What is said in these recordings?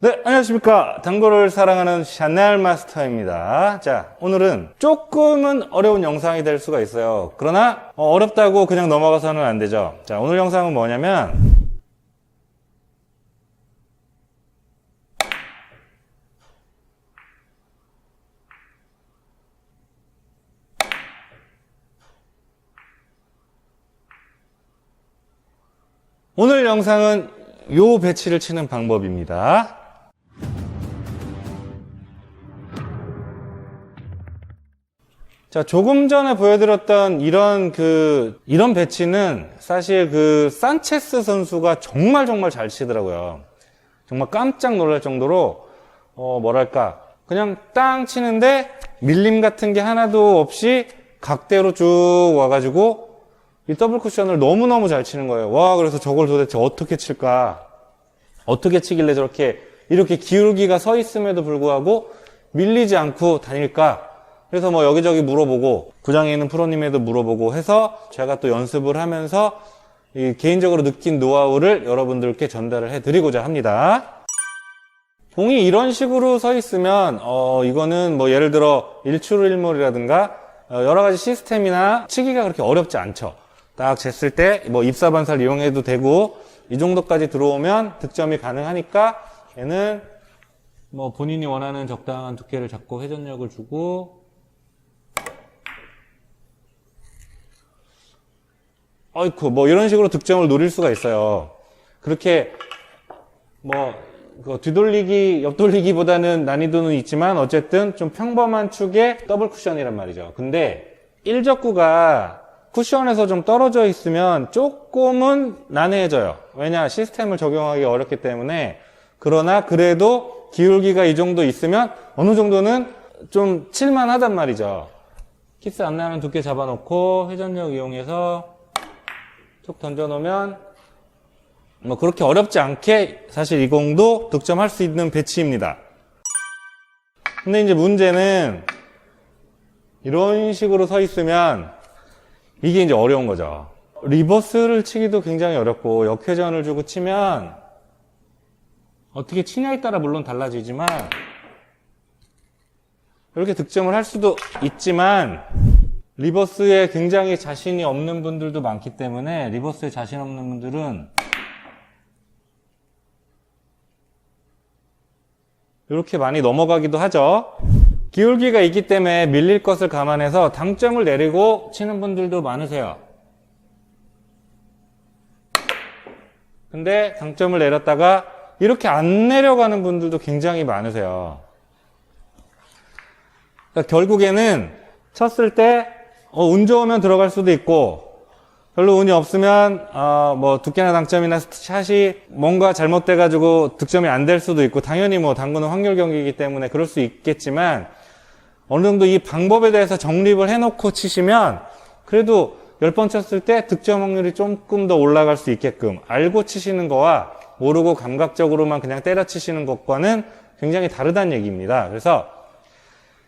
네, 안녕하십니까. 당구를 사랑하는 샤넬 마스터입니다. 자, 오늘은 조금은 어려운 영상이 될 수가 있어요. 그러나 어렵다고 그냥 넘어가서는 안 되죠. 자, 오늘 영상은 뭐냐면 오늘 영상은 요 배치를 치는 방법입니다. 자, 조금 전에 보여드렸던 이런 배치는 사실 산체스 선수가 정말 잘 치더라고요. 정말 깜짝 놀랄 정도로, 그냥 땅 치는데 밀림 같은 게 하나도 없이 각대로 쭉 와가지고 이 더블 쿠션을 너무너무 잘 치는 거예요. 와, 그래서 저걸 도대체 어떻게 칠까? 어떻게 치길래 이렇게 기울기가 서 있음에도 불구하고 밀리지 않고 다닐까? 그래서 여기저기 물어보고 구장에 있는 프로님에도 물어보고 해서 제가 또 연습을 하면서 개인적으로 느낀 노하우를 여러분들께 전달을 해드리고자 합니다. 공이 이런 식으로 서 있으면 이거는 예를 들어 일출일몰이라든가 여러 가지 시스템이나 치기가 그렇게 어렵지 않죠. 딱 쟀을 때 입사반사를 이용해도 되고 이 정도까지 들어오면 득점이 가능하니까 얘는 본인이 원하는 적당한 두께를 잡고 회전력을 주고 이런 식으로 득점을 노릴 수가 있어요. 그렇게 뒤돌리기, 옆돌리기보다는 난이도는 있지만 어쨌든 좀 평범한 축의 더블 쿠션이란 말이죠. 근데 1적구가 쿠션에서 좀 떨어져 있으면 조금은 난해해져요. 왜냐? 시스템을 적용하기 어렵기 때문에. 그러나 그래도 기울기가 이 정도 있으면 어느 정도는 좀 칠만하단 말이죠. 키스 안 나는 두께 잡아놓고 회전력 이용해서 툭 던져놓으면 그렇게 어렵지 않게 사실 이 공도 득점할 수 있는 배치입니다. 근데 이제 문제는 이런 식으로 서 있으면 이게 이제 어려운 거죠. 리버스를 치기도 굉장히 어렵고 역회전을 주고 치면 어떻게 치냐에 따라 물론 달라지지만 이렇게 득점을 할 수도 있지만 리버스에 굉장히 자신이 없는 분들도 많기 때문에 리버스에 자신 없는 분들은 이렇게 많이 넘어가기도 하죠. 기울기가 있기 때문에 밀릴 것을 감안해서 당점을 내리고 치는 분들도 많으세요. 근데 당점을 내렸다가 이렇게 안 내려가는 분들도 굉장히 많으세요. 그러니까 결국에는 쳤을 때 운 좋으면 들어갈 수도 있고 별로 운이 없으면 두께나 당점이나 샷이 뭔가 잘못돼가지고 득점이 안 될 수도 있고 당연히 당구는 확률 경기이기 때문에 그럴 수 있겠지만 어느 정도 이 방법에 대해서 정립을 해놓고 치시면 그래도 10번 쳤을 때 득점 확률이 조금 더 올라갈 수 있게끔 알고 치시는 거와 모르고 감각적으로만 그냥 때려치시는 것과는 굉장히 다르다는 얘기입니다. 그래서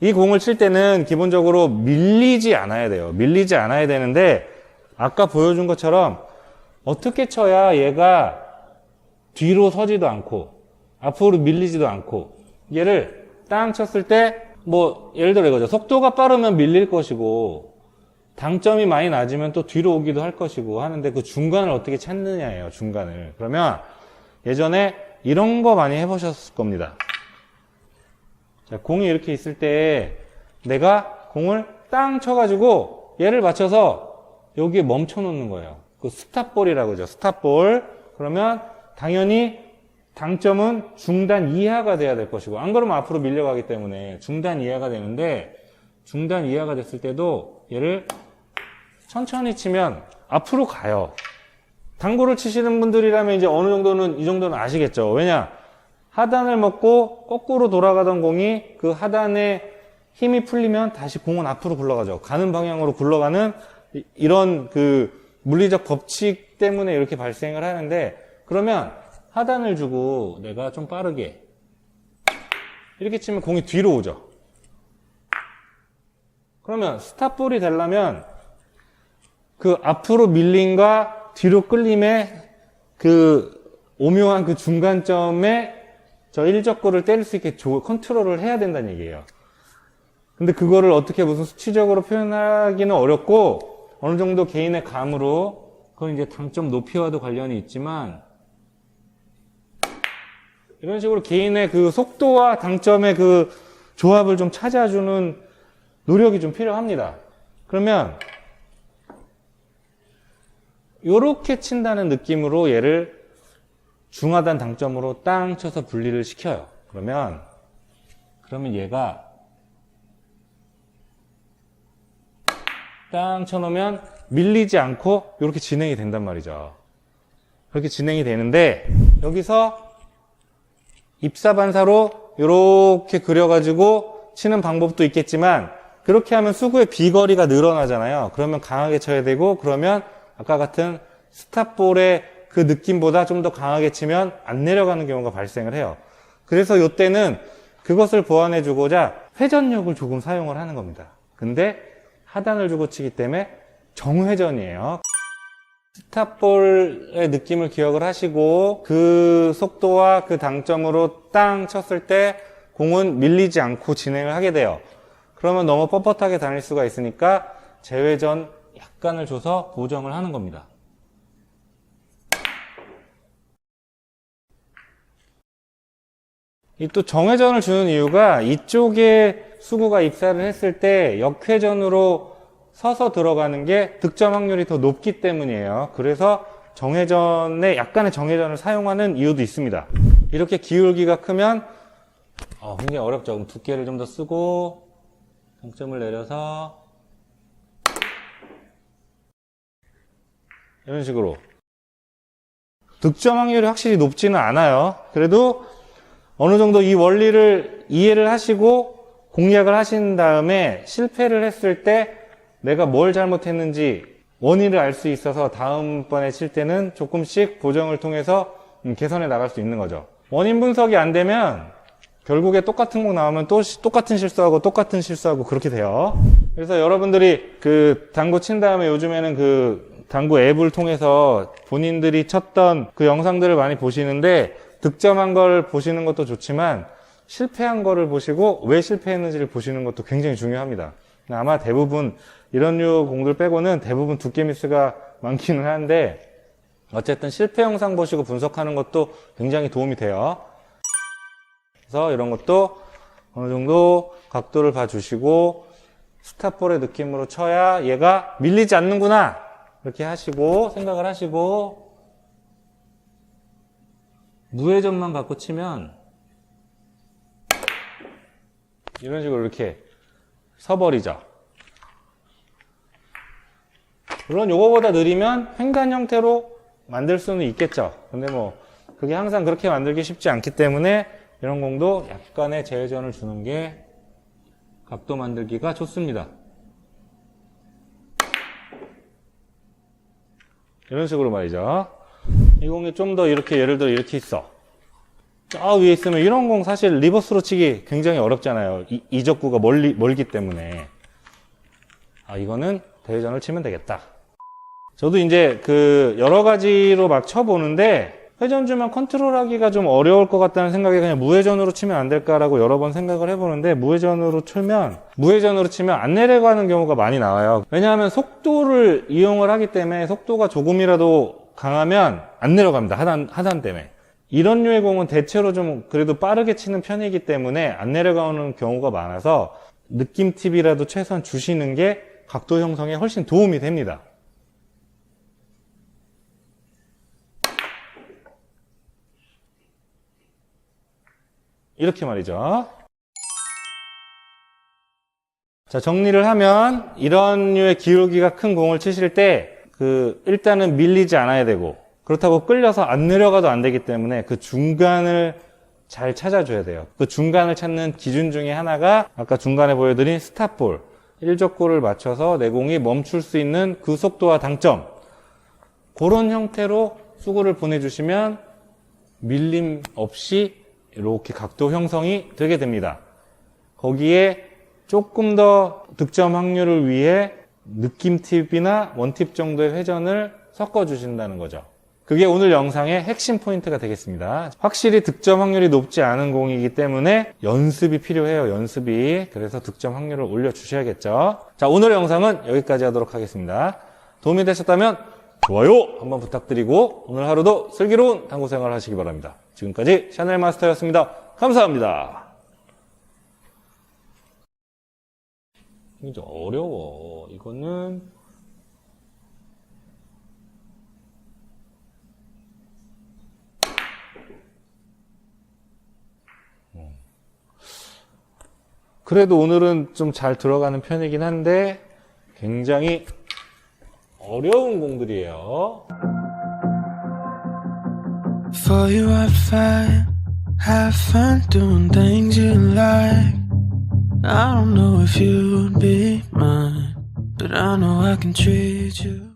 이 공을 칠 때는 기본적으로 밀리지 않아야 돼요. 밀리지 않아야 되는데 아까 보여준 것처럼 어떻게 쳐야 얘가 뒤로 서지도 않고 앞으로 밀리지도 않고 얘를 땅 쳤을 때 예를 들어 이거죠. 속도가 빠르면 밀릴 것이고 당점이 많이 낮으면 또 뒤로 오기도 할 것이고 하는데 그 중간을 어떻게 찾느냐예요. 중간을. 그러면 예전에 이런 거 많이 해보셨을 겁니다. 자, 공이 이렇게 있을 때 내가 공을 땅 쳐가지고 얘를 맞춰서 여기에 멈춰 놓는 거예요. 그 스탑볼이라고 하죠. 스탑볼. 그러면 당연히 당점은 중단 이하가 돼야 될 것이고 안 그러면 앞으로 밀려가기 때문에 중단 이하가 되는데 중단 이하가 됐을 때도 얘를 천천히 치면 앞으로 가요. 당구를 치시는 분들이라면 이제 어느 정도는 이 정도는 아시겠죠. 왜냐? 하단을 먹고 거꾸로 돌아가던 공이 그 하단에 힘이 풀리면 다시 공은 앞으로 굴러가죠. 가는 방향으로 굴러가는 이런 물리적 법칙 때문에 이렇게 발생을 하는데 그러면 하단을 주고 내가 좀 빠르게 이렇게 치면 공이 뒤로 오죠. 그러면 스탑볼이 되려면 그 앞으로 밀림과 뒤로 끌림의 오묘한 중간점에 저 일적구를 때릴 수 있게 컨트롤을 해야 된다는 얘기예요. 근데 그거를 어떻게 무슨 수치적으로 표현하기는 어렵고 어느 정도 개인의 감으로, 그건 이제 당점 높이와도 관련이 있지만 이런 식으로 개인의 그 속도와 당점의 그 조합을 좀 찾아주는 노력이 좀 필요합니다. 그러면 요렇게 친다는 느낌으로 얘를 중하단 당점으로 땅 쳐서 분리를 시켜요. 그러면 얘가 땅 쳐놓으면 밀리지 않고 이렇게 진행이 된단 말이죠. 그렇게 진행이 되는데 여기서 입사반사로 이렇게 그려가지고 치는 방법도 있겠지만 그렇게 하면 수구의 비거리가 늘어나잖아요. 그러면 강하게 쳐야 되고, 그러면 아까 같은 스탑볼의 그 느낌보다 좀 더 강하게 치면 안 내려가는 경우가 발생을 해요. 그래서 이때는 그것을 보완해 주고자 회전력을 조금 사용을 하는 겁니다. 근데 하단을 주고 치기 때문에 정회전이에요. 스탑볼의 느낌을 기억을 하시고 그 속도와 그 당점으로 땅 쳤을 때 공은 밀리지 않고 진행을 하게 돼요. 그러면 너무 뻣뻣하게 다닐 수가 있으니까 재회전 약간을 줘서 보정을 하는 겁니다. 이 또 정회전을 주는 이유가 이쪽에 수구가 입사를 했을 때 역회전으로 서서 들어가는 게 득점 확률이 더 높기 때문이에요. 그래서 약간의 정회전을 사용하는 이유도 있습니다. 이렇게 기울기가 크면 굉장히 어렵죠. 그럼 두께를 좀 더 쓰고 당점을 내려서 이런 식으로 득점 확률이 확실히 높지는 않아요. 그래도 어느 정도 이 원리를 이해를 하시고 공략을 하신 다음에 실패를 했을 때 내가 뭘 잘못했는지 원인을 알 수 있어서 다음번에 칠 때는 조금씩 보정을 통해서 개선해 나갈 수 있는 거죠. 원인 분석이 안 되면 결국에 똑같은 공 나오면 또 똑같은 실수하고 그렇게 돼요. 그래서 여러분들이 그 당구 친 다음에 요즘에는 그 당구 앱을 통해서 본인들이 쳤던 그 영상들을 많이 보시는데 득점한 걸 보시는 것도 좋지만 실패한 거를 보시고 왜 실패했는지를 보시는 것도 굉장히 중요합니다. 아마 대부분 이런 류 공들 빼고는 대부분 두께 미스가 많기는 한데 어쨌든 실패 영상 보시고 분석하는 것도 굉장히 도움이 돼요. 그래서 이런 것도 어느 정도 각도를 봐주시고 스탑볼의 느낌으로 쳐야 얘가 밀리지 않는구나 이렇게 하시고 생각을 하시고 무회전만 갖고 치면 이런 식으로 이렇게 서버리죠. 물론 요거보다 느리면 횡단 형태로 만들 수는 있겠죠. 근데 뭐 그게 항상 그렇게 만들기 쉽지 않기 때문에 이런 공도 약간의 재회전을 주는 게 각도 만들기가 좋습니다. 이런 식으로 말이죠. 이 공이 좀 더 이렇게 예를 들어 이렇게 있어. 저 위에 있으면 이런 공 사실 리버스로 치기 굉장히 어렵잖아요. 이적구가 멀기 때문에. 이거는 대회전을 치면 되겠다. 저도 이제 그 여러 가지로 막 쳐보는데 회전 주면 컨트롤하기가 좀 어려울 것 같다는 생각에 그냥 무회전으로 치면 안 될까라고 여러 번 생각을 해보는데 무회전으로 치면 안 내려가는 경우가 많이 나와요. 왜냐하면 속도를 이용을 하기 때문에 속도가 조금이라도 강하면 안 내려갑니다. 하단 때문에. 이런 류의 공은 대체로 좀 그래도 빠르게 치는 편이기 때문에 안 내려가는 경우가 많아서 느낌 팁이라도 최소한 주시는 게 각도 형성에 훨씬 도움이 됩니다. 이렇게 말이죠. 자, 정리를 하면 이런 류의 기울기가 큰 공을 치실 때 일단은 밀리지 않아야 되고 그렇다고 끌려서 안 내려가도 안 되기 때문에 그 중간을 잘 찾아줘야 돼요. 그 중간을 찾는 기준 중에 하나가 아까 중간에 보여드린 스탑볼, 일적구를 맞춰서 내 공이 멈출 수 있는 그 속도와 당점, 그런 형태로 수구를 보내주시면 밀림 없이 이렇게 각도 형성이 되게 됩니다. 거기에 조금 더 득점 확률을 위해 느낌 팁이나 원팁 정도의 회전을 섞어 주신다는 거죠. 그게 오늘 영상의 핵심 포인트가 되겠습니다. 확실히 득점 확률이 높지 않은 공이기 때문에 연습이 필요해요. 연습이. 그래서 득점 확률을 올려주셔야겠죠. 자, 오늘 영상은 여기까지 하도록 하겠습니다. 도움이 되셨다면 좋아요 한번 부탁드리고 오늘 하루도 슬기로운 당구 생활 하시기 바랍니다. 지금까지 샤넬 마스터였습니다. 감사합니다. 이게 좀 어려워. 이거는 그래도 오늘은 좀 잘 들어가는 편이긴 한데 굉장히 어려운 공들이에요. For you I fight, have fun doing things you like. I don't know if you'd be mine, but I know I can treat you